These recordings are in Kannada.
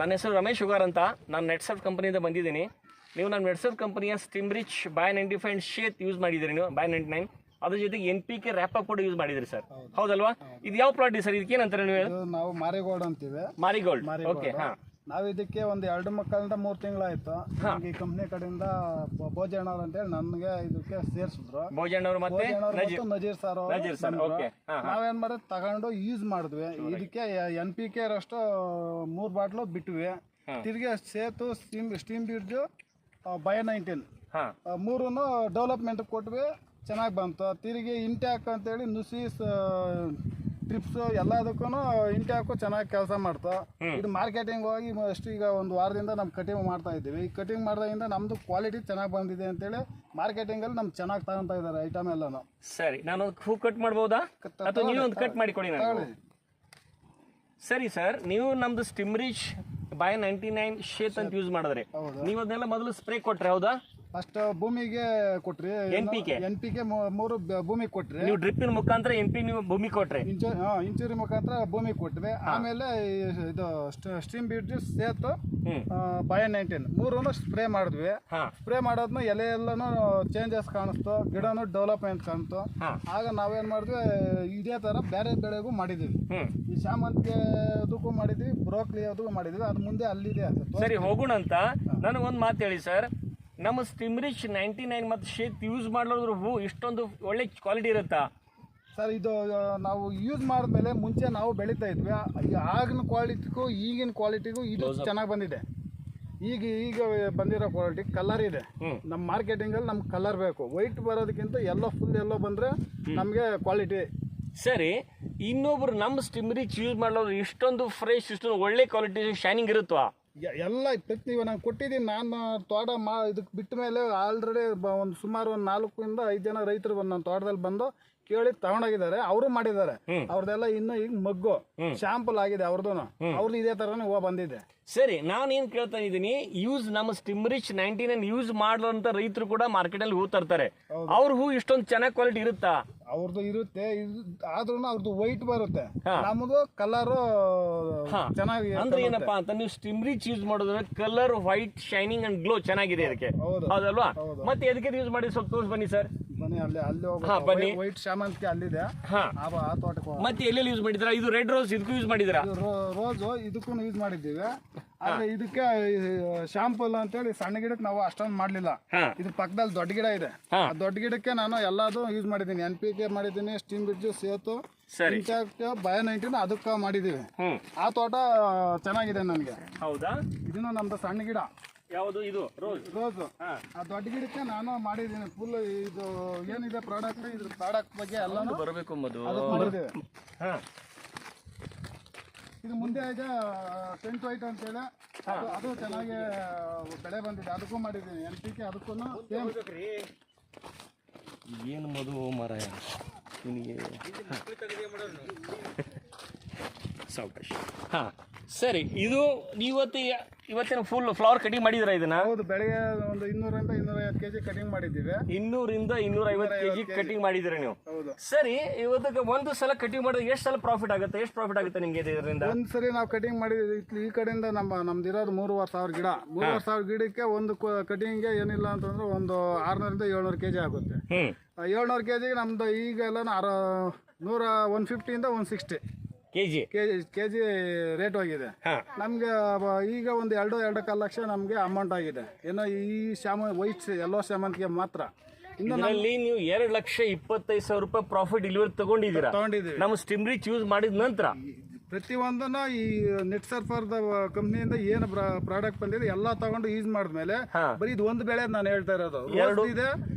ನನ್ನ ಹೆಸರು ರಮೇಶ್ ಶುಗರ್ ಅಂತ. ನಾನು ನೆಟ್ಸರ್ಫ್ ಕಂಪನಿಯಿಂದ ಬಂದಿದ್ದೀನಿ. ನೀವು ನಮ್ಮ ನೆಟ್ಸರ್ಫ್ ಕಂಪನಿಯ ಸ್ಟಿಮ್ರಿಚ್ ಬೈ 95 ಶೇತ್ ಯೂಸ್ ಮಾಡಿದ್ದೀರಿ ನೀವು, ಬೈ 99. ಅದ್ರ ಜೊತೆಗೆ NPK ರ್ಯಾಪಪ್ ಕೂಡ ಯೂಸ್ ಮಾಡಿದ್ರಿ ಸರ್, ಹೌದಲ್ವಾ? ಇದು ಯಾವ ಪ್ರಾಡಕ್ಟ್ ಸರ್? ಇದಕ್ಕೆ ಏನಂತಾರೆ ನೀವು? ನಾವು ಮಾರಿಗೋಲ್ಡ್ ಅಂತೀವಿ. Marigold, okay. ಹಾಂ, ನಾವು ಇದಕ್ಕೆ ಒಂದು 2 ಮಕ್ಕಳಿಂದ 3 ತಿಂಗಳಾಯ್ತು. ಈ ಕಂಪ್ನಿ ಕಡೆಯಿಂದ ಭೋಜಣ್ಣವ್ರು ಅಂತೇಳಿ ನನಗೆ ಇದಕ್ಕೆ ಸೇರಿಸಿದ್ರು. ಭೋಜಣ್ಣವ್ರು ಮತ್ತೆ ನಜೀರ್ ಸರ್. ನಾವೇನ್ ಮಾಡಿದ್ ತಗೊಂಡು ಯೂಸ್ ಮಾಡಿದ್ವಿ. ಇದಕ್ಕೆ NPK ರಷ್ಟು 3 ಬಾಟ್ಲು ಬಿಟ್ವಿ. ತಿರ್ಗಿ ಸೇತು ಸ್ಟೀಮ್ ಬಿಡ್ಜು ಬೈ 19 ಮೂರನ್ನು ಡೆವಲಪ್ಮೆಂಟ್ ಕೊಟ್ವಿ, ಚೆನ್ನಾಗಿ ಬಂತು. ತಿರುಗಿ ಇಂಟ್ಯಾಕ್ ಅಂತೇಳಿ ನುಸಿ ಟ್ರಿಪ್ಸ್ ಎಲ್ಲದಕ್ಕೂ ಇಂಟ್ಯಾಕು ಚೆನ್ನಾಗಿ ಕೆಲಸ ಮಾಡ್ತು. ಇದು ಮಾರ್ಕೆಟಿಂಗ್ ಹೋಗಿ ಅಷ್ಟು ಈಗ 1 ವಾರದಿಂದ ನಮ್ಮ ಕಟಿಂಗ್ ಮಾಡ್ತಾ ಇದ್ದೀವಿ. ಈ ಕಟಿಂಗ್ ಮಾಡಿದಾಗಿಂದ ನಮ್ದು ಕ್ವಾಲಿಟಿ ಚೆನ್ನಾಗಿ ಬಂದಿದೆ ಅಂತೇಳಿ ಮಾರ್ಕೆಟಿಂಗಲ್ಲಿ ನಮ್ಗೆ ಚೆನ್ನಾಗಿ ತಗೊಂತ ಇದ್ದಾರೆ ಐಟಮ್ ಎಲ್ಲಾನು. ಸರಿ, ನಾನು ಹೂ ಕಟ್ ಮಾಡ್ಬೋದಾ ಅಥವಾ ನೀವು ಒಂದು ಕಟ್ ಮಾಡಿ ಕೊಡಿ ನನಗೆ? ಸರಿ ಸರ್, ನೀವು ನಮ್ದು ಸ್ಟಿಮ್ರಿಚ್ ಬೈ 99 ಶೇತ್ ಅಂತ ಯೂಸ್ ಮಾಡಿದ್ರಿ. ನೀವು ಅದನ್ನೆಲ್ಲ ಮೊದಲು ಸ್ಪ್ರೇ ಕೊಟ್ರೆ, ಹೌದಾ? ಫಸ್ಟ್ ಭೂಮಿಗೆ ಕೊಟ್ರಿ, NPK 3 ಭೂಮಿಗೆ ಕೊಟ್ರಿ. ನೀವು ಡ್ರಿಪ್ಪಿನ ಮುಖಾಂತರ ನೀವು ಭೂಮಿ ಕೊಟ್ರಿ, ಇಂಚೂರಿ ಮುಖಾಂತರ ಭೂಮಿ ಕೊಟ್ವಿ. ಆಮೇಲೆ ಇದು ಸ್ಟೀಮ್ ಬೀಡ್ ಸೇತು ಬೈ 19 ಮೂರನ್ನು ಸ್ಪ್ರೇ ಮಾಡಿದ್ವಿ. ಸ್ಪ್ರೇ ಮಾಡೋದ್ನ ಎಲೆ ಎಲ್ಲಾನು ಚೇಂಜಸ್ ಕಾಣಿಸ್ತು, ಗಿಡನು ಡೆವಲಪ್ಮೆಂಟ್ ಕಾಣಿಸ್ತು. ಆಗ ನಾವೇನ್ ಮಾಡಿದ್ವಿ, ಇದೇ ತರ ಬೇರೆ ಬೆಳೆಗೂ ಮಾಡಿದ್ವಿ. ಈ ಶಾಮಂತಿಗೆ ಅದಕ್ಕೂ ಮಾಡಿದ್ವಿ, ಬ್ರೋಕ್ಲಿ ಅದಕ್ಕೂ ಮಾಡಿದ್ವಿ. ಅದು ಮುಂದೆ ಅಲ್ಲಿದೆ. ಸರಿ, ಹೋಗೋಣ ಅಂತ. ನನಗೊಂದು ಮಾತು ಹೇಳಿ ಸರ್, ನಮ್ಮ ಸ್ಟಿಮ್ರಿಚ್ 99 ಮತ್ತು ಶೇತ್ ಯೂಸ್ ಮಾಡ್ಲಾದ್ರು ಹೂ ಇಷ್ಟೊಂದು ಒಳ್ಳೆ ಕ್ವಾಲಿಟಿ ಇರುತ್ತಾ ಸರ್? ಇದು ನಾವು ಯೂಸ್ ಮಾಡಿದ್ಮೇಲೆ ಮುಂಚೆ ನಾವು ಬೆಳೀತಾ ಇದ್ವಿ. ಆಗಿನ ಕ್ವಾಲಿಟಿಗೂ ಈಗಿನ ಕ್ವಾಲಿಟಿಗೂ ಇದು ಚೆನ್ನಾಗಿ ಬಂದಿದೆ. ಈಗ ಬಂದಿರೋ ಕ್ವಾಲಿಟಿ ಕಲರ್ ಇದೆ. ನಮ್ಮ ಮಾರ್ಕೆಟಿಂಗಲ್ಲಿ ನಮ್ಗೆ ಕಲರ್ ಬೇಕು. ವೈಟ್ ಬರೋದಕ್ಕಿಂತ ಫುಲ್ ಎಲ್ಲೋ ಬಂದರೆ ನಮಗೆ ಕ್ವಾಲಿಟಿ. ಸರಿ, ಇನ್ನೊಬ್ರು ನಮ್ಮ ಸ್ಟಿಮ್ರಿಚ್ ಯೂಸ್ ಮಾಡ್ಲಾದ್ರು ಇಷ್ಟೊಂದು ಫ್ರೆಶ್, ಇಷ್ಟೊಂದು ಒಳ್ಳೆ ಕ್ವಾಲಿಟಿ ಶೈನಿಂಗ್ ಇರುತ್ತಾ? ಎಲ್ಲ ಪ್ರತಿ ನಾನು ಕೊಟ್ಟಿದ್ದೀನಿ. ನಾನು ತೋಟ ಇದಕ್ಕೆ ಬಿಟ್ಟ ಮೇಲೆ ಆಲ್ರೆಡಿ ಒಂದು ಸುಮಾರು 4 ಇಂದ 5 ಜನ ರೈತರು ನನ್ನ ತೋಟದಲ್ಲಿ ಬಂದು ಕೇಳಿ ತಗೊಂಡೋಗಿದ್ದಾರೆ. ಅವರು ಮಾಡಿದ್ದಾರೆ. ಅವ್ರದ್ದೆಲ್ಲ ಇನ್ನು ಈಗ ಮಗ್ಗು ಶಾಂಪಲ್ ಆಗಿದೆ ಅವ್ರದ್ದು ಇದೇ ತರನೇ ಹೂವು ಬಂದಿದೆ. ಸರಿ, ನಾನೇನ್ ಕೇಳ್ತಾ ಇದ್ದೀನಿ, ನಮ್ಮ ಸ್ಟಿಮ್ರಿಚ್ 99 ಯೂಸ್ ಮಾಡುವಂತ ರೈತರು ಕೂಡ ಮಾರ್ಕೆಟ್ ಅಲ್ಲಿ ಹೂ ತರ್ತಾರೆ. ಅವ್ರ ಹೂ ಇಷ್ಟೊಂದು ಚೆನ್ನಾಗಿ ಕ್ವಾಲಿಟಿ ಇರುತ್ತಾ? ಅವ್ರದ್ದು ಇರುತ್ತೆ, ಆದ್ರೂ ಅವ್ರದ್ದು ವೈಟ್ ಬರುತ್ತೆ. ನಮ್ಮದು ಕಲರ್ ಚೆನ್ನಾಗಿ. ಅಂದ್ರೆ ಏನಪ್ಪಾ ಅಂತ, ನೀವು ಸ್ಟಿಮ್ರಿಚ್ ಯೂಸ್ ಮಾಡೋದ್ರೆ colour white, shining and glow ಚೆನ್ನಾಗಿದೆ ಅದಕ್ಕೆ, ಹೌದಲ್ವಾ? ಮತ್ತೆ ಎದಕ್ಕೆ ಯೂಸ್ ಮಾಡಿ ಸ್ವಲ್ಪ ತೋರಿಸಿ ಬನ್ನಿ ಸರ್. ಬನ್ನಿ, ಬನ್ನಿ. ವೈಟ್ ಶಾಮಂತಿಗೆ ಅಲ್ಲಿದೆ, ಆ ತೋಟಕ್ಕೆ. ಮತ್ತೆ ಎಲ್ಲೆಲ್ಲಿ ಯೂಸ್ ಮಾಡಿದ್ರ? ಇದು ರೆಡ್ ರೋಸ್, ಇದಕ್ಕೂ ಯೂಸ್ ಮಾಡಿದ್ರ? ರೋಸ್ ಇದಕ್ಕೂ ಯೂಸ್ ಮಾಡಿದ್ದೀವಿ. ಆದ್ರೆ ಇದಕ್ಕೆ ಶಾಂಪಲ್ ಅಂತೇಳಿ ಸಣ್ಣ ಗಿಡಕ್ಕೆ ನಾವು ಅಷ್ಟೊಂದು ಮಾಡ್ಲಿಲ್ಲ. ಇದು ಪಕ್ಕದಲ್ಲಿ ದೊಡ್ಡ ಗಿಡ ಇದೆ. ಆ ದೊಡ್ಡ ಗಿಡಕ್ಕೆ ನಾನು ಎಲ್ಲಾದು ಯೂಸ್ ಮಾಡಿದ್ದೀನಿ. NPK ಮಾಡಿದ್ದೀನಿ, ಸ್ಟೀಮ್ ಬಿಡ್ಜು, ಸೇತು, ಬೈ 19 ಅದಕ್ಕೆ ಮಾಡಿದೀವಿ. ಆ ತೋಟ ಚೆನ್ನಾಗಿದೆ ನನಗೆ. ಹೌದಾ? ಇದನ್ನು ನಮ್ದು ಸಣ್ಣ ಗಿಡ. ಯಾವುದು ಇದು? ರೋಸ್. ಆ ದೊಡ್ಡ ಗಿಡಕ್ಕೆ ನಾನು ಮಾಡಿದ್ದೀನಿ ಫುಲ್. ಇದು ಏನಿದೆ ಪ್ರಾಡಕ್ಟ್, ಇದ್ರ ಪ್ರಾಡಕ್ಟ್ ಬಗ್ಗೆ ಎಲ್ಲಾನು ಬರಬೇಕು ಮಾಡಿದ್ದೇವೆ. ಇದು ಮುಂದೆ ಈಗ ಟೆಂಟ್ ವೈಟ್ ಅಂತೇಳಿ ಅದು ಚೆನ್ನಾಗಿ ಬೆಳೆ ಬಂದಿದೆ, ಅದಕ್ಕೂ ಮಾಡಿದ್ದೀನಿ. NPK ಅದಕ್ಕೂ ಏನು ಮಧು ಮಾರಾಯ ನಿನಗೆ ಸಾವಕಾಶ. ಹಾ, ಸರಿ. ಇದು ಇವತ್ತಿನ ಫುಲ್ ಫ್ಲವರ್ ಕಟಿಂಗ್ ಮಾಡಿದ್ರ ಇದನ್ನ? ಹೌದು, ಬೆಳಗ್ಗೆ ಒಂದು 200 ಇಂದ 250 kg ಕಟಿಂಗ್ ಮಾಡಿದ್ದೀವಿ. 200 ಇಂದ 250 kg ಕಟಿಂಗ್ ಮಾಡಿದಿರ ನೀವು? ಸರಿ, ಇವತ್ತಿಗೆ ಒಂದು ಸಲ ಕಟಿಂಗ್ ಮಾಡಿದ್ರೆ ಎಷ್ಟು ಸಲ ಪ್ರಾಫಿಟ್ ಆಗುತ್ತೆ? ಎಷ್ಟು ಪ್ರಾಫಿಟ್ ಆಗುತ್ತೆ ನಿಮ್ಗೆ ಇದರಿಂದ? ಒಂದ್ಸರಿ ನಾವು ಕಟಿಂಗ್ ಮಾಡಿದ್ವಿ. ಈ ಕಡೆಯಿಂದ ನಮ್ದು ಇರೋದು 3,500 ಗಿಡ. 3,500 ಗಿಡಕ್ಕೆ ಒಂದು ಕಟಿಂಗ್ಗೆ ಏನಿಲ್ಲ ಅಂತಂದ್ರೆ ಒಂದು 600 ಇಂದ 700 kg ಆಗುತ್ತೆ. 700 kg ನಮ್ದು ಈಗೆಲ್ಲ 150 ಇಂದ 160 ಕೆಜಿ ರೇಟ್ ಹೋಗಿದೆ. ನಮ್ಗೆ ಈಗ ಒಂದು 2.5 ಲಕ್ಷ ನಮ್ಗೆ ಅಮೌಂಟ್ ಆಗಿದೆ. ಏನೋ ಈ ವೈಟ್ ಎಲ್ಲೋ ಶಾಮಂತಿಗೆ ಮಾತ್ರ. ಇದರಲ್ಲಿ ನೀವು 2,25,000 ರೂಪಾಯಿ ಪ್ರಾಫಿಟ್ ಇಲ್ಲಿವರೆಗೆ ತಗೊಂಡಿದ್ದೀವಿ. ನಮ್ಮ ಸ್ಟಿಮ್ರಿಚ್ ಯೂಸ್ ಮಾಡಿದ ನಂತರ ಪ್ರತಿಯೊಂದನ್ನ ಈ ನೆಟ್ಸರ್ಫರ್ ಕಂಪ್ನಿಯಿಂದ ಏನು ಪ್ರಾಡಕ್ಟ್ ಬಂದಿದೆ ಎಲ್ಲ ತಗೊಂಡು ಯೂಸ್ ಮಾಡಿದ್ಮೇಲೆ ಬರೀ ಇದು ಒಂದು ಬೆಳೆ ನಾನು ಹೇಳ್ತಾ ಇರೋದು. ಎರಡು ಇದೆ,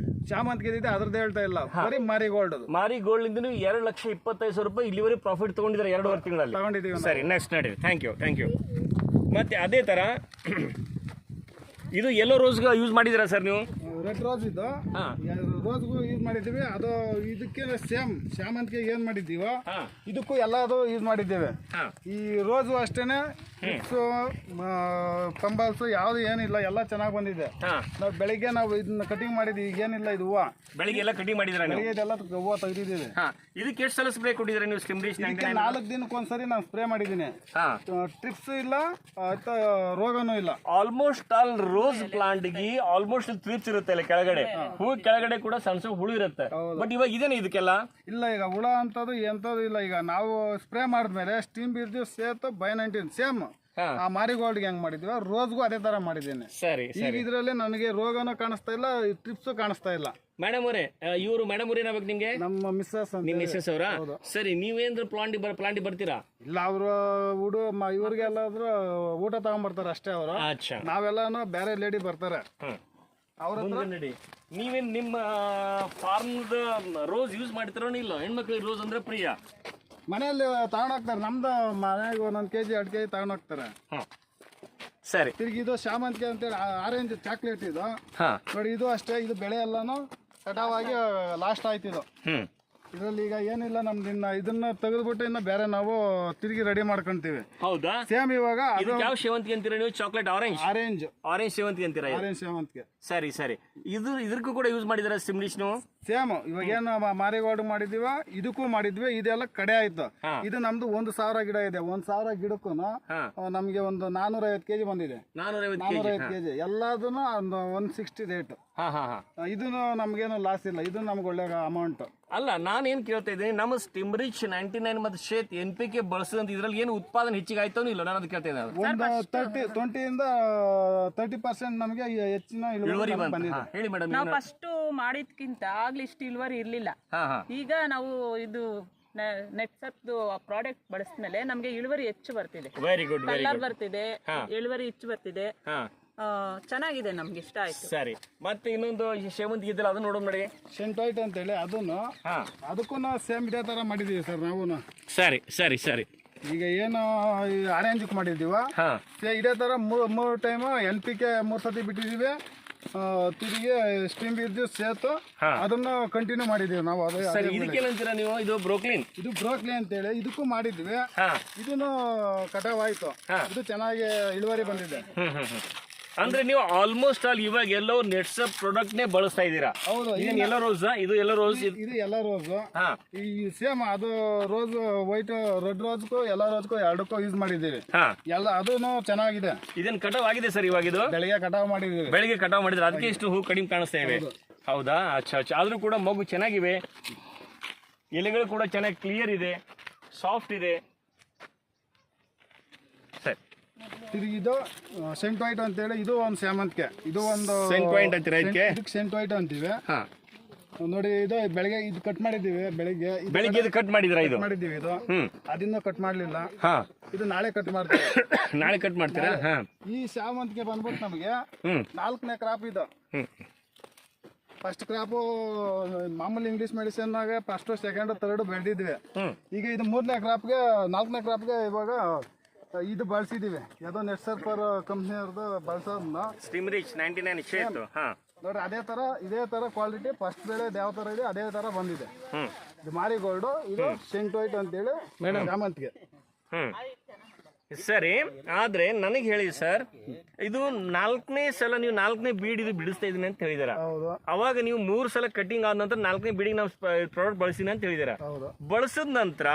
ಶಾಮಂತಿಗೆ ಇದೆ, ಅದ್ರದ್ದು ಹೇಳ್ತಾ ಇಲ್ಲ. ಬರೀ ಮಾರಿಗೋಲ್ಡ್ ಇಂದ ನೀವು 2,25,000 ರೂಪಾಯಿ ಇಲ್ಲಿವರೆಗೆ ಪ್ರಾಫಿಟ್ ತಗೊಂಡಿದ್ದಾರೆ 2.5 ತಿಂಗಳಲ್ಲಿ ತಗೊಂಡಿದ್ದೀವಿ. ಸರಿ, ನೆಕ್ಸ್ಟ್ ನಡೀರಿ. Thank you. ಮತ್ತೆ ಅದೇ ತರ ಇದು ಎಲ್ಲೋ ರೋಸ್ಗೆ ಯೂಸ್ ಮಾಡಿದ್ದೀರಾ ಸರ್ ನೀವು? ರೆಡ್ ರೋಸ್ ಇದು ಹಾ. ರೋಸ್ಗೂ ಯೂಸ್ ಮಾಡಿದ್ದೀವಿ. ಅದು ಇದಕ್ಕೆ ಶಾಮಂತಿಗೆ ಏನ್ ಮಾಡಿದ್ದೀವೋ ಹಾ. ಇದಕ್ಕೂ ಎಲ್ಲದು ಯೂಸ್ ಮಾಡಿದ್ದೇವೆ. ಹಾ. ಈ ರೋಸು ಅಷ್ಟೇನೆ ಟಿಪ್ಸು ಕಂಬಲ್ಸ್ ಯಾವ್ದು ಏನಿಲ್ಲ, ಎಲ್ಲ ಚೆನ್ನಾಗಿ ಬಂದಿದೆ. ಹಾ. ನಾವು ಬೆಳಿಗ್ಗೆ ನಾವು ಇದನ್ನ ಕಟಿಂಗ್ ಮಾಡಿದ್ವಿ, ಈಗ ಏನಿಲ್ಲ ಇದು ಹೂವು ಬೆಳಿಗ್ಗೆ ಎಲ್ಲ ಕಟಿಂಗ್ ಮಾಡಿದ್ರ ನೀವು? ಬೆಳಿಗ್ಗೆ ಇದೆಲ್ಲ ಹೂವು ತೆಗೆದಿದ್ದೀವಿ. ಹಾ. ಇದಕ್ಕೆ ಎಷ್ಟು ಸಲ ಸ್ಪ್ರೇ ಕೊಟ್ಟಿದ್ದೀರಾ ನೀವು ಸ್ಟಿಮ್ರಿಚ್? 4 ದಿನಕ್ಕೊಂದ್ಸರಿ ನಾನು ಸ್ಪ್ರೇ ಮಾಡಿದ್ದೀನಿ. ಹಾ. ಟ್ರಿಪ್ಸ್ ಇಲ್ಲ, ರೋಗನೂ ಇಲ್ಲ. ಆಲ್ಮೋಸ್ಟ್ ಆಲ್ ರೋಸ್ ಪ್ಲಾಂಟ್ ಗೆ ಆಲ್ಮೋಸ್ಟ್ ಥ್ರಿಪ್ಸ್ ಇರುತ್ತೆ ಅಲ್ಲಿ ಕೆಳಗಡೆ, ಹೂ ಕೆಳಗಡೆ ಕೂಡ ಸಣ್ಣ ಸಣ್ಣ ಹುಳು ಇರುತ್ತೆ. ಬಟ್ ಇವಾಗ ಇದೇನೆ ಇದಕ್ಕೆಲ್ಲ ಇಲ್ಲ, ಈಗ ಹುಳ ಅಂತದ್ದು ಎಂತದ್ದು ಇಲ್ಲ. ಈಗ ನಾವು ಸ್ಪ್ರೇ ಮಾಡಿದ್ಮೇಲೆ ಸ್ಟೀಮ್ ಬಿರ್ದು ಸೇತು ಬೈ-19 ಸೇಮ್ ಆ ಮಾರಿಗೋಲ್ಡ್ಗೆ ಹೆಂಗ್ ಮಾಡಿದ್ವಿ ರೋಸ್ಗೂ ಅದೇ ತರ ಮಾಡಿದ್ದೇನೆ. ಸರಿ. ಈಗ ಇದ್ರಲ್ಲಿ ನನಗೆ ರೋಗನೂ ಕಾಣಿಸ್ತಾ ಇಲ್ಲ, ಟ್ರಿಪ್ಸ್ ಕಾಣಿಸ್ತಾ ಇಲ್ಲ. ಮೇಡಮ್ ಅವರೇ, ಇವರು ಮೇಡಮ್ ಅವ್ರು ಏನಾಗಬೇಕು ನಿಮ್ಗೆ? ನಮ್ಮ ಮಿಸ್ಸಸ್ ಅಂತ. ನಿಮ್ಮ ಮಿಸ್ಸಸ್ ಅವರಾ? ಸರಿ, ನೀವೇಂದ್ರ ಪ್ಲಾಂಟ್ ಬರ್ತೀರಾ? ಇಲ್ಲ, ಅವರು ಇವ್ರಿಗೆಲ್ಲಾದ್ರೂ ಊಟ ತಗೊಂಡ್ಬರ್ತಾರೆ ಅಷ್ಟೇ ಅವರು. ಅಚ್ಚಾ. ನಾವೆಲ್ಲಾನು ಬೇರೆ ಲೇಡಿ ಬರ್ತಾರೆ ಅವ್ರ ನಡಿ. ನೀವೇನ್ ನಿಮ್ಮ ಫಾರ್ಮ್ದ ರೋಸ್ ಯೂಸ್ ಮಾಡ್ತಿರೋ ಇಲ್ಲ? ಹೆಣ್ಮಕ್ಳಿಗೆ ರೋಸ್ ಅಂದ್ರೆ ಪ್ರಿಯ. ಮನೆಯಲ್ಲಿ ತಗೊಂಡೋಗ್ತಾರೆ, ನಮ್ದು ಮನೆಗೆ 1 kg 2 kg ತಗೊಂಡೋಗ್ತಾರೆ. ಸರಿ. ತಿರ್ಗಿ ಇದು ಶಾಮಂತಿಗೆ ಅಂತೇಳಿ ಆರೆಂಜ್ ಚಾಕ್ಲೇಟ್ ಇದು ನೋಡಿ, ಇದು ಅಷ್ಟೇ. ಇದು ಬೆಳೆ ಎಲ್ಲಾನು ಕಟಾವಾಗಿ ಲಾಸ್ಟ್ ಆಯ್ತು ಇದು. ಇದರಲ್ಲಿ ಈಗ ಏನಿಲ್ಲ, ನಮ್ದು ಇನ್ನ ಇದನ್ನ ತೆಗೆದ್ಬಿಟ್ಟು ಇನ್ನ ಬೇರೆ ನಾವು ತಿರುಗಿ ರೆಡಿ ಮಾಡ್ಕೊಂತೀವಿ. ಹೌದಾ? ಸೇಮ್ ಇವಾಗ ಯಾವ ಸೇವಂತಿಗೆ ಅಂತೀರಾ ನೀವು? ಚಾಕ್ಲೇಟ್ ಆರೆಂಜ್ ಸೇವಂತಿಗೆ ಅಂತೀರಾ? ಆರೆಂಜ್ ಸೇವಂತಿಗೆ. ಸರಿ. ಇದಕ್ಕೂ ಕೂಡ ಯೂಸ್ ಮಾಡಿದಾರೆ ಸ್ಟಿಮ್ರಿಚ್ ನೀವು? ಸೇಮ್ ಇವಾಗ ಏನು ಮಾರಿಗೋಲ್ಡ್ ಮಾಡಿದೀವ ಇದಕ್ಕೂ ಮಾಡಿದ್ವಿ. ಇದೆಲ್ಲ ಕಡೆ ಆಯ್ತು. ಇದು ನಮ್ದು 1000 ಗಿಡ ಇದೆ. 1000 ಗಿಡಕ್ಕೂ ನಮ್ಗೆ ಒಂದು 450 kg ಬಂದಿದೆ. 450 kg ಎಲ್ಲದನ್ನು ಒಂದು 160 ರೇಟ್. ಇದನ್ನು ನಮ್ಗೇನು ಲಾಸ್ ಇಲ್ಲ, ಇದು ನಮ್ಗೆ ಒಳ್ಳೆ ಅಮೌಂಟ್ ಅಲ್ಲ. ನಾನೇನ್ ಕೇಳ್ತಾ ಇದ್ದೀನಿ, ನಮ್ಮ ಸ್ಟಿಮ್ರಿಚ್ 99 ಮತ್ತು ಶೇತ್ NPK ಬಳಸಿದಂತ ಇದ್ರಲ್ಲಿ ಏನು ಉತ್ಪಾದನೆ ಹೆಚ್ಚಿಗೆ ಆಯ್ತು ಇಲ್ಲ? ನಾನು ಅದು ಕೇಳ್ತಾ ಇದ್ದೀನಿ. ಒಂದು 20 ಇಂದ 30% ನಮಗೆ ಹೆಚ್ಚಿನ ಇಳುವರಿ ಬಂದಿದೆ. ಹೇಳಿ ಮೇಡಮ್. ನಾವು ಫಸ್ಟ್ ಮಾಡಿದ್ಕಿಂತ ಆಗ್ಲಿ ಇಷ್ಟು ಇಳುವರಿ ಇರ್ಲಿಲ್ಲ. ಈಗ ನಾವು ಇದು ನೆಟ್ಸಪ್ದು ಪ್ರಾಡಕ್ಟ್ ಬಳಸಿದ್ಮೇಲೆ ನಮ್ಗೆ ಇಳುವರಿ ಹೆಚ್ಚು ಬರ್ತಿದೆ. Very good. ಕಲರ್ ಬರ್ತಿದೆ, ಇಳುವರಿ ಹೆಚ್ಚು ಬರ್ತಿದೆ. ಚೆನ್ನಾಗಿದೆ, ನಮ್ಗೆ ಇಷ್ಟ ಆಯ್ತು. ಸರಿ. ಮತ್ತೆ ಇನ್ನೊಂದು ಸೇವಂತಿಗೆ ಇದ್ದಲ್ಲ, ಅದನ್ನ ನೋಡೋಣ ನೋಡಿ. ಸೆಂಟೈಟ್ ಅಂತ ಹೇಳಿ ಅದಕ್ಕೂ ಸೇಮ್ ಇದೇ ತರ ಮಾಡಿದೀವಿ ಸರ್ ನಾವು. ಸರಿ. ಈಗ ಏನು ಆರೆಂಜ್ ಮಾಡಿದೀವ ಇದೇ ತರ 3 ಟೈಮ್ NPK 3 ಸತಿ ಬಿಟ್ಟಿದೀವಿ. ತಿರುಗಿ ಸ್ಟೀಮ್ ಬಿರ್ದು ಸೇತು ಅದನ್ನ ಕಂಟಿನ್ಯೂ ಮಾಡಿದೀವಿ ನಾವು. ಇದಕ್ಕೇನಂತೀರಾ ನೀವು? ಇದು ಬ್ರೋಕ್ಲಿನ್ ಅಂತ ಹೇಳಿ ಇದಕ್ಕೂ ಮಾಡಿದ್ವಿ. ಇದನ್ನು ಕಟಾವ್ ಆಯ್ತು. ಇದು ಚೆನ್ನಾಗಿ ಇಳುವರಿ ಬಂದಿದೆ. ಅಂದ್ರೆ ನೀವು ಆಲ್ಮೋಸ್ಟ್ ಆಲ್ ಇವಾಗ ಎಲ್ಲೋ ನೆಟ್ಸಪ್ ಪ್ರಾಡಕ್ಟ್ ನೇ ಬಳಸ್ತಾ ಇದ್ದೀರಾ? ಹೌದು. ಎಲ್ಲ ರೋಸ್ ಇದು ಎಲ್ಲ ರೋಸ್ ಈ ಸೇಮ್ ಅದು ರೋಸ್ ವೈಟ್ ರೆಡ್ ರೋಸ್ಗೂ ಎಲ್ಲ ರೋಸ್ಗೂ ಎರಡಕ್ಕೂ ಯೂಸ್ ಮಾಡಿದ್ದೀವಿ. ಎಲ್ಲ ಅದೂ ಚೆನ್ನಾಗಿದೆ. ಇದನ್ನ ಕಟಾವ್ ಆಗಿದೆ ಸರ್ ಇವಾಗ? ಇದು ಬೆಳಿಗ್ಗೆ ಕಟಾವ್ ಮಾಡಿದ್ದೀವಿ. ಬೆಳಿಗ್ಗೆ ಕಟಾವ್ ಮಾಡಿದ್ರೆ ಅದಕ್ಕೆ ಇಷ್ಟು ಹೂ ಕಡಿಮೆ ಕಾಣಿಸ್ತಾ ಇವೆ. ಹೌದಾ? ಅಚ್ಚಾ. ಆದ್ರೂ ಕೂಡ ಮಗು ಚೆನ್ನಾಗಿವೆ, ಎಲೆಗಳು ಕೂಡ ಚೆನ್ನಾಗಿ ಕ್ಲಿಯರ್ ಇದೆ, ಸಾಫ್ಟ್ ಇದೆ. ಸರಿ. ತಿರುಗಿ ಇದು ಸೆಂಟ್ ವೈಟ್ ಅಂತೇಳಿ ಇದು ಒಂದು ಸೇವಂತಿಗೆ. ಇದು ಒಂದು ಸೆಂಟ್ ವೈಟ್ ಅಂತೀರಾ ಇದಕ್ಕೆ? ಸೆಂಟ್ ವೈಟ್ ಅಂತೀವಿ. ನೋಡಿ, ಇದು ಬೆಳಗ್ಗೆ ಇದು ಕಟ್ ಮಾಡಿದ್ದೀವಿ. ಬೆಳಿಗ್ಗೆ ಇದು ಕಟ್ ಮಾಡಿದಿರಾ? ಇದು ಮಾಡಿದ್ದೀವಿ. ಇದು ಅದನ್ನ ಕಟ್ ಮಾಡ್ಲಿಲ್ಲ. ಇದು ನಾಳೆ ಕಟ್ ಮಾಡ್ತೀವಿ. ನಾಳೆ ಕಟ್ ಮಾಡ್ತೀರಾ? ಈ ಸೇವಂತಿಗೆ ಬಂದ್ಬಿಟ್ಟು ನಮಗೆ 4ನೇ ಕ್ರಾಪ್ ಇದು. ಫಸ್ಟ್ ಕ್ರಾಪು ಮಾಮೂಲಿ English medicine first second third ಬೆಳೆದಿದ್ವಿ. ಈಗ ಇದು 3ನೇ ಕ್ರಾಪ್ಗೆ 4ನೇ ಕ್ರಾಪ್ಗೆ ಇವಾಗ ಇದು ಬಳಸಿದೀವಿ. ಯಾವುದೋ ನೆಟ್ಸರ್ಪರ್ ಕಂಪ್ನಿಯವ್ರದ್ದು ಬಳಸೋದನ್ನ ಸ್ಟಿಮ್ರಿಚ್ 99 ಶೇತ್. ನೋಡ್ರಿ, ಇದೇ ತರ ಕ್ವಾಲಿಟಿ ಫಸ್ಟ್ ಬೆಳೆ ಯಾವ ತರ ಇದೆ ಅದೇ ತರ ಬಂದಿದೆ. ಇದು ಮಾರಿಗೋಲ್ಡ್, ಇದು ಸೆಂಟ್ ವೈಟ್ ಅಂತೇಳಿ ಶಾಮಂತಿಗೆ. ಸರಿ. ಆದ್ರೆ ನನಗೆ ಹೇಳಿ ಸರ್, ಇದು 4ನೇ ಸಲ ನೀವು 4ನೇ ಬೀಡ್ ಇದು ಬಿಡಿಸ್ತಾ ಇದೀನಿ ಅಂತ ಹೇಳಿದಾರ. ಅವಾಗ ನೀವು 3 ಸಲ ಕಟಿಂಗ್ ಆದ ನಂತರ 4ನೇ ಬೀಡಿಗೆ ನಾವು ಪ್ರಾಡಕ್ಟ್ ಬಳಸಿನಿ ಅಂತ ಹೇಳಿದಾರ. ಬಳಸಿದ ನಂತರ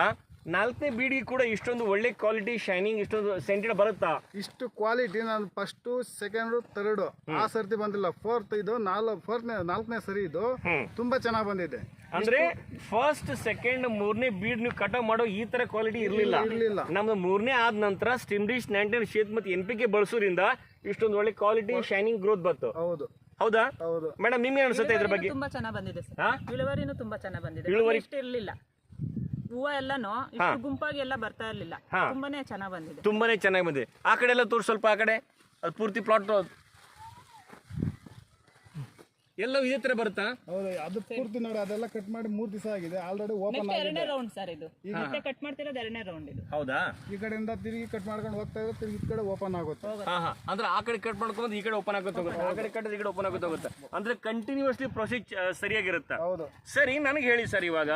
4ನೇ ಬೀಡಿಗೆ ಕೂಡ ಇಷ್ಟೊಂದು ಒಳ್ಳೆ ಕ್ವಾಲಿಟಿ ಶೈನಿಂಗ್ ಇಷ್ಟೊಂದು ಸೆಂಟೆಡ್ ಬರುತ್ತಾ? ಇಷ್ಟು ಕ್ವಾಲಿಟಿ ನಾನು ಫಸ್ಟ್ ಸೆಕೆಂಡ್ ಥರ್ಡ್ ಆ ಸರ್ತಿ ಬಂದಿಲ್ಲ. ಫೋರ್ತ್ ಇದು 4ನೇ ಸರಿ ಇದು ತುಂಬಾ ಚೆನ್ನಾಗಿ ಬಂದಿದೆ. ಅಂದ್ರೆ ಫಸ್ಟ್ ಸೆಕೆಂಡ್ 3ನೇ ಬೀಡ್ ನೀವು ಕಟಾವ್ ಮಾಡೋ ಈ ತರ ಕ್ವಾಲಿಟಿ ಇರ್ಲಿಲ್ಲ. ನಮ್ದು 3ನೇ ಆದ ನಂತರ ಸ್ಟಿಮ್ರಿಚ್ 99 ಶೇತ್ ಮತ್ತು NPK ಬಳಸೋದ್ರಿಂದ ಇಷ್ಟೊಂದು ಒಳ್ಳೆ ಕ್ವಾಲಿಟಿ ಶೈನಿಂಗ್ ಗ್ರೋತ್ ಬಂತು. ಹೌದಾ ಮೇಡಮ್? ನಿಮ್ಗೆ ಅನ್ಸುತ್ತೆ ಇದ್ರ ಬಗ್ಗೆ? ತುಂಬಾ ಚೆನ್ನಾಗಿ ಬಂದಿದೆ ಸರ್. ಇಳುವರಿನೂ ತುಂಬಾ ಚೆನ್ನಾಗಿ ಬಂದಿದೆ. ಇಳುವರಿ ಇಷ್ಟ ಇರ್ಲಿಲ್ಲ, ಹೂವ ಎಲ್ಲಾನು ಇಷ್ಟು ಗುಂಪಾಗಿ ಎಲ್ಲ ಬರ್ತಾ ಇರ್ಲಿಲ್ಲ. ತುಂಬಾನೇ ಚೆನ್ನಾಗಿ ಬಂದಿದೆ. ಆ ಕಡೆ ಎಲ್ಲ ತೋರ್ಸ್ ಸ್ವಲ್ಪ. ಆ ಕಡೆ ಅದು ಪೂರ್ತಿ ಪ್ಲಾಟ್ ಎಲ್ಲವೂ ಇದೇ ತರ ಬರುತ್ತಾ? ಹೌದು, ಅದು ಪೂರ್ತಿ ನೋಡಿ ಅದೆಲ್ಲ ಕಟ್ ಮಾಡಿ 3 ದಿವಸ ಆಗಿದೆ, ಆಲ್ರೆಡಿ ಓಪನ್ ನೆಕ್ಸ್ಟ್ ಎರಡನೇ ರೌಂಡ್ ಸರ್ ಇದು. ಮತ್ತೆ ಕಟ್ ಮಾಡ್ತಿರೋದು ಎರಡನೇ ರೌಂಡ್ ಇದು. ಹೌದಾ? ಈ ಕಡೆಯಿಂದ ತಿರುಗಿ ಕಟ್ ಮಾಡ್ಕೊಂಡು ಹೋಗ್ತಾ ಇದ್ರೆ ತಿರುಗಿ ಈ ಕಡೆ ಓಪನ್ ಆಗುತ್ತೆ. ಅಂದ್ರೆ ಆ ಕಡೆ ಕಟ್ ಮಾಡ್ಕೊಂಡು ಈ ಕಡೆ ಓಪನ್ ಆಗುತ್ತೆ ಹೋಗುತ್ತೆ, ಆ ಕಡೆ ಕಟ್ಟಿದ್ರೆ ಈ ಕಡೆ ಓಪನ್ ಆಗುತ್ತೆ ಹೋಗುತ್ತೆ, ಅಂದ್ರೆ ಕಂಟಿನ್ಯೂಸ್ಲಿ ಪ್ರೊಸೀಜ್ ಸರಿಯಾಗಿರುತ್ತೆ. ಹೌದು ಸರಿ, ನನಗೆ ಹೇಳಿ ಸರ್, ಇವಾಗ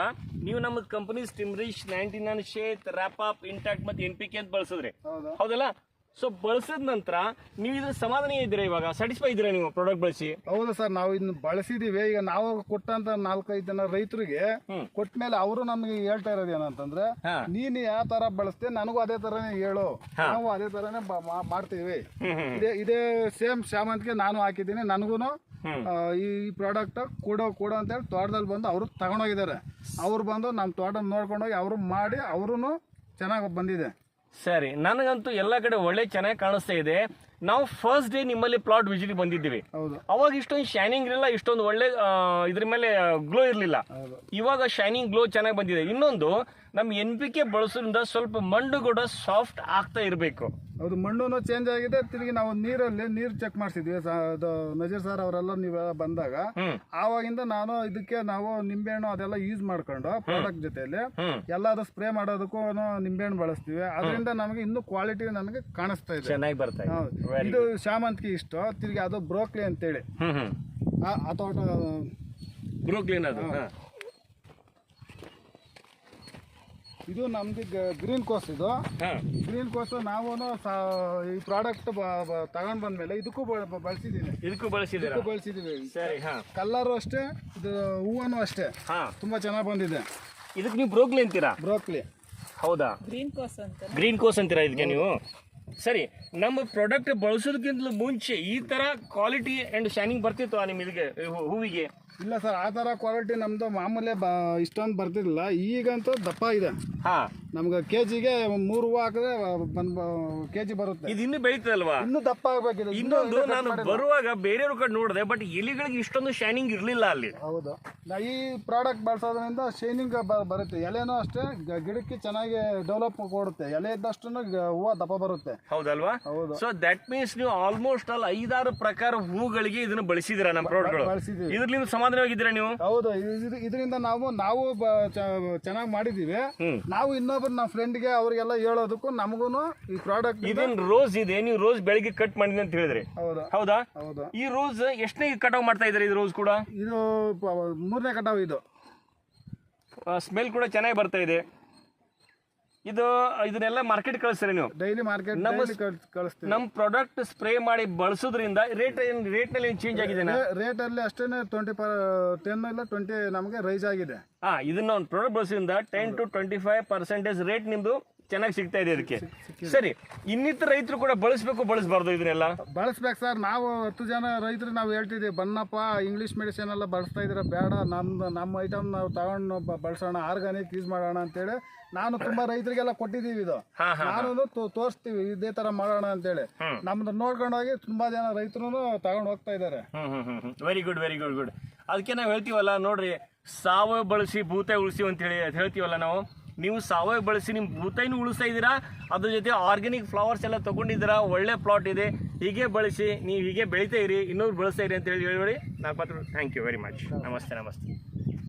ನೀವು ನಮ್ಮ ಕಂಪನಿ ಸ್ಟಿಮ್ರಿಚ್ 99 ಶೇತ್ ರ್ಯಾಪ್ ಅಪ್ ಇಂಟ್ಯಾಕ್ಟ್ ಮತ್ತೆ NPK ಅಂತ ಬಳಸಿದ್ರಿ, ಹೌದು ಹೌದಲ್ಲ? ಸೊ ಬಳಸಿದ ನಂತರ ನೀವು ಇದ್ರ ಸಮಾಧಾನ ಇದ್ದೀರಾ, ಇವಾಗ ಸ್ಯಾಟಿಸ್ಫೈ ಇದ್ದೀರಾ ನೀವು ಪ್ರಾಡಕ್ಟ್ ಬಳಸಿ? ಹೌದು ಸರ್, ನಾವು ಇದನ್ನ ಬಳಸಿದೀವಿ. ಈಗ ನಾವು ಕೊಟ್ಟಂತ 4-5 ಜನ ರೈತರಿಗೆ ಕೊಟ್ಮೇಲೆ ಅವರು ನಮಗೆ ಹೇಳ್ತಾ ಇರೋದು ಏನಂತಂದ್ರೆ, ನೀನು ಯಾವ ತರ ಬಳಸ್ತೆ ನನಗೂ ಅದೇ ತರನೇ ಹೇಳು, ನಾವು ಅದೇ ತರನೇ ಮಾಡ್ತೀವಿ. ಇದೇ ಸೇಮ್ ಶಾಮಂತಿಗೆ ನಾನು ಹಾಕಿದ್ದೀನಿ, ನನಗೂನು ಈ ಪ್ರಾಡಕ್ಟ್ ಕೊಡೋ ಅಂತ ಹೇಳಿ ತೋಟದಲ್ಲಿ ಬಂದು ಅವರು ತಗೊಂಡೋಗಿದ್ದಾರೆ. ಅವ್ರು ಬಂದು ನಮ್ಮ ತೋಟ ನೋಡ್ಕೊಂಡೋಗಿ ಅವರು ಮಾಡಿ ಅವರು ಚೆನ್ನಾಗಿ ಬಂದಿದೆ. ಸರಿ, ನನಗಂತೂ ಎಲ್ಲ ಕಡೆ ಒಳ್ಳೆ ಚೆನ್ನಾಗಿ ಕಾಣಿಸ್ತಾ ಇದೆ. ನಾವು ಫಸ್ಟ್ ಡೇ ನಿಮ್ಮಲ್ಲಿ ಪ್ಲಾಟ್ ವಿಸಿಟ್ ಬಂದಿದ್ದೀವಿ, ಹೌದು. ಅವಾಗ ಇಷ್ಟೊಂದು ಶೈನಿಂಗ್ ಇರಲಿಲ್ಲ, ಇಷ್ಟೊಂದು ಒಳ್ಳೆ ಇದ್ರ ಮೇಲೆ ಗ್ಲೋ ಇರಲಿಲ್ಲ. ಇವಾಗ ಶೈನಿಂಗ್ ಗ್ಲೋ ಚೆನ್ನಾಗಿ ಬಂದಿದೆ. ಇನ್ನೊಂದು, ನಮ್ಮ NPK ಬಳಸೋದ್ರಿಂದ ಸ್ವಲ್ಪ ಮಣ್ಣು ಕೂಡ ಸಾಫ್ಟ್ ಆಗ್ತಾ ಇರಬೇಕು. ಹೌದು, ಮಣ್ಣು ಚೇಂಜ್ ಆಗಿದೆ. ತಿರುಗಿ ನಾವು ನೀರು ಚೆಕ್ ಮಾಡಿಸಿದ್ವಿ, ನಜೀರ್ ಸರ್ ಅವರೆಲ್ಲ ನೀವೆಲ್ಲ ಬಂದಾಗ. ಆವಾಗಿಂದ ನಾವು ನಿಂಬೆಹಣ್ಣು ಅದೆಲ್ಲ ಯೂಸ್ ಮಾಡ್ಕೊಂಡು ಪ್ರಾಡಕ್ಟ್ ಜೊತೆಯಲ್ಲಿ ಎಲ್ಲಾದ್ರೂ ಸ್ಪ್ರೇ ಮಾಡೋದಕ್ಕೂ ನಿಂಬೆಹಣ್ಣು ಬಳಸ್ತೀವಿ. ಅದರಿಂದ ನಮಗೆ ಇನ್ನೂ ಕ್ವಾಲಿಟಿ ನನಗೆ ಕಾಣಿಸ್ತಾ ಇದೆ, ಚೆನ್ನಾಗಿ ಬರ್ತಾ ಇದೆ. ಇದು ಶಾಮಂತಿಗೆ ಇಷ್ಟು, ತಿರುಗಿ ಅದು ಬ್ರೋಕ್ಲಿ ಅಂತೇಳಿ ಆ ತೋಟ ಬ್ರೋಕ್ಲಿನ್ ಅದು. ಇದು ನಮ್ದು ಗ್ರೀನ್ ಕೋಸ್. ಇದು ಗ್ರೀನ್ ಕೋಸ್ ನಾವು ಈ ಪ್ರಾಡಕ್ಟ್ ತಗೊಂಡ್ ಬಂದ್ಮೇಲೆ ಇದಕ್ಕೂ ಬಳಸಿದೀನಿ. ಇದಕ್ಕೂ ಬಳಸಿದೀವಿ. ಸರಿ, ಕಲ್ಲರು ಅಷ್ಟೇ, ಇದು ಹೂವನು ಅಷ್ಟೇ ತುಂಬಾ ಚೆನ್ನಾಗಿ ಬಂದಿದೆ. ಇದಕ್ಕೆ ನೀವು ಬ್ರೋಕ್ಲಿ ಅಂತೀರಾ? ಬ್ರೋಕ್ಲಿ. ಹೌದಾ? ಗ್ರೀನ್ ಕೋಸ್ ಅಂತೀರಾ ಇದಕ್ಕೆ ನೀವು? ಸರಿ, ನಮ್ಮ ಪ್ರಾಡಕ್ಟ್ ಬಳಸೋದಕ್ಕಿಂತಲೂ ಮುಂಚೆ ಈ ತರ ಕ್ವಾಲಿಟಿ ಅಂಡ್ ಶೈನಿಂಗ್ ಬರ್ತಿತ್ತು ನಿಮ್ಮ ಇದಕ್ಕೆ ಹೂವಿಗೆ? ಇಲ್ಲ ಸರ್, ಆ ತರ ಕ್ವಾಲಿಟಿ ನಮ್ದು ಮಾಮೂಲಿ ಇಷ್ಟೊಂದು ಬರ್ತಿರ್ಲಿಲ್ಲ. ಈಗಂತೂ ದಪ್ಪ ಇದೆ. ನಮ್ಗೆ ಕೆಜಿಗೆ 3 ಹೂವು ಹಾಕಿದ್ರೆ ಕೆಜಿ ಬರುತ್ತೆ. ಇದು ಇನ್ನೂ ಬೆಳೀತದಲ್ವಾ? ಇನ್ನೂ ದಪ್ಪ ಆಗ್ಬೇಕಿದೆ. ಇನ್ನೊಂದು, ನಾನು ಬರುವಾಗ ಬೇರೆಯವ್ರ ಕಡೆ ನೋಡಿದೆ, ಬಟ್ ಎಲೆಗಳಿಗೆ ಇಷ್ಟೊಂದು ಶೈನಿಂಗ್ ಇರಲಿಲ್ಲ ಅಲ್ಲಿ. ಹೌದು, ಈ ಪ್ರಾಡಕ್ಟ್ ಬಳಸೋದ್ರಿಂದ ಶೈನಿಂಗ್ ಬರುತ್ತೆ. ಎಲೆನೂ ಅಷ್ಟೇ ಗಿಡಕ್ಕೆ ಚೆನ್ನಾಗಿ ಡೆವಲಪ್ ಕೊಡುತ್ತೆ. ಎಲೆ ಇದ್ದಷ್ಟು ಹೂವು ದಪ್ಪ ಬರುತ್ತೆ. ಹೌದಲ್ವಾ? ಹೌದು. ಸೊ ದಟ್ ಮೀನ್ಸ್ ನೀವು ಆಲ್ಮೋಸ್ಟ್ ಅಲ್ಲಿ 5-6 ಪ್ರಕಾರ ಹೂಗಳಿಗೆ ಇದನ್ನ ಬಳಸಿದಿರಾ ನಮ್ಮ ಪ್ರಾಡಕ್ಟ್ಗಳು. ಬಳಸಿದೀವಿ. ಇದ್ರಲ್ಲಿ ಸಮಾಧಾನವಾಗಿದ್ದೀರಾ ನೀವು? ಹೌದು, ಇದರಿಂದ ನಾವು ಚೆನ್ನಾಗಿ ಮಾಡಿದೀವಿ. ನಾವು ಇನ್ನೊಬ್ರು ನಮ್ಮ ಫ್ರೆಂಡ್ಗೆ ಅವ್ರಿಗೆಲ್ಲ ಹೇಳೋದಕ್ಕೂ ನಮಗೂ ಈ ಪ್ರಾಡಕ್ಟ್. ಇದೊಂದು ರೋಸ್ ಇದೆ, ನೀವು ರೋಸ್ ಬೆಳಿಗ್ಗೆ ಕಟ್ ಮಾಡಿದ್ರಿ ಅಂತ ಹೇಳಿದ್ರಿ, ಹೌದಾ? ಹೌದು. ಈ ರೋಸ್ ಎಷ್ಟನೇ ಕಟಾವ್ ಮಾಡ್ತಾ ಇದ್ರಿ? ಇದು ರೋಸ್ ಕೂಡ ಇದು 3ನೇ ಕಟಾವ್. ಇದು ಸ್ಮೆಲ್ ಕೂಡ ಚೆನ್ನಾಗಿ ಬರ್ತಾ ಇದೆ. ಇದನ್ನೆಲ್ಲ ಮಾರ್ಕೆಟ್ ಕಳಿಸ್ತೀರಿ ನೀವು? ಡೈಲಿ ಮಾರ್ಕೆಟ್ ಕಳಿಸ್ತೀವಿ. ನಮ್ಮ ಪ್ರಾಡಕ್ಟ್ ಸ್ಪ್ರೇ ಮಾಡಿ ಬಳಸೋದ್ರಿಂದ ರೇಟ್ ನಲ್ಲಿ ಚೇಂಜ್ ಆಗಿದೆ? ರೇಟ್ ಅಲ್ಲಿ ಅಷ್ಟೇನೆ 10 ಇಲ್ಲ 20 ನಮಗೆ ರೈಸ್ ಆಗಿದೆ. ಇದನ್ನ ಒಂದು ಪ್ರಾಡಕ್ಟ್ ಬಳಸೋದ್ರಿಂದ 10 to 25% ರೇಟ್ ನಿಮ್ದು ಚೆನ್ನಾಗಿ ಸಿಗ್ತಾ ಇದೆ ಇದಕ್ಕೆ. ಸರಿ, ಇನ್ನಿತರ ರೈತರು ಕೂಡ ಬಳಸಬಾರ್ದು ಇದನ್ನೆಲ್ಲ? ಬಳಸ್ಬೇಕು ಸರ್. ನಾವು 10 ಜನ ರೈತರು ನಾವು ಹೇಳ್ತಿದ್ದೀವಿ, ಬನ್ನಪ್ಪ ಇಂಗ್ಲೀಷ್ ಮೆಡಿಸಿನ್ ಎಲ್ಲ ಬಳಸ್ತಾ ಇದ್ರೆ ಬೇಡ, ನಮ್ಮ ಐಟಮ್ ನಾವು ತಗೊಂಡು ಬಳಸೋಣ, ಆರ್ಗಾನಿಕ್ ಯೂಸ್ ಮಾಡೋಣ ಅಂತೇಳಿ ನಾನು ತುಂಬಾ ರೈತರಿಗೆಲ್ಲ ಕೊಟ್ಟಿದ್ದೀವಿ. ಇದು ನಾನು ತೋರಿಸ್ತೀವಿ ಇದೇ ತರ ಮಾಡೋಣ ಅಂತೇಳಿ. ನಮ್ದು ನೋಡ್ಕೊಂಡೋಗಿ ತುಂಬಾ ಜನ ರೈತರು ತಗೊಂಡು ಹೋಗ್ತಾ ಇದ್ದಾರೆ. Very good, very good, good. ಅದಕ್ಕೆ ನಾವು ಹೇಳ್ತೀವಲ್ಲ, ನೋಡ್ರಿ, ಸಾವಯವ ಬಳಸಿ ಭೂತಾಯಿ ಉಳಿಸಿ ಅಂತ ಹೇಳ್ತೀವಲ್ಲ ನಾವು. ನೀವು ಸಾವಯವ ಬಳಸಿ ನಿಮ್ಮ ಭೂತಾಯಿನೂ ಉಳಿಸ್ತಾ ಇದ್ದೀರಾ, ಅದ್ರ ಜೊತೆ ಆರ್ಗ್ಯಾನಿಕ್ ಫ್ಲವರ್ಸ್ ಎಲ್ಲ ತಗೊಂಡಿದ್ದೀರಾ, ಒಳ್ಳೆ ಪ್ಲಾಟ್ ಇದೆ. ಹೀಗೆ ಬಳಸಿ, ನೀವು ಹೀಗೆ ಬೆಳಿತಾ ಇರಿ, ಇನ್ನೊಬ್ರು ಬಳಸ್ತಾ ಇರಿ ಅಂತ ಹೇಳಿ. ನಾನು ಥ್ಯಾಂಕ್ ಯು ವೆರಿ ಮಚ್. ನಮಸ್ತೆ.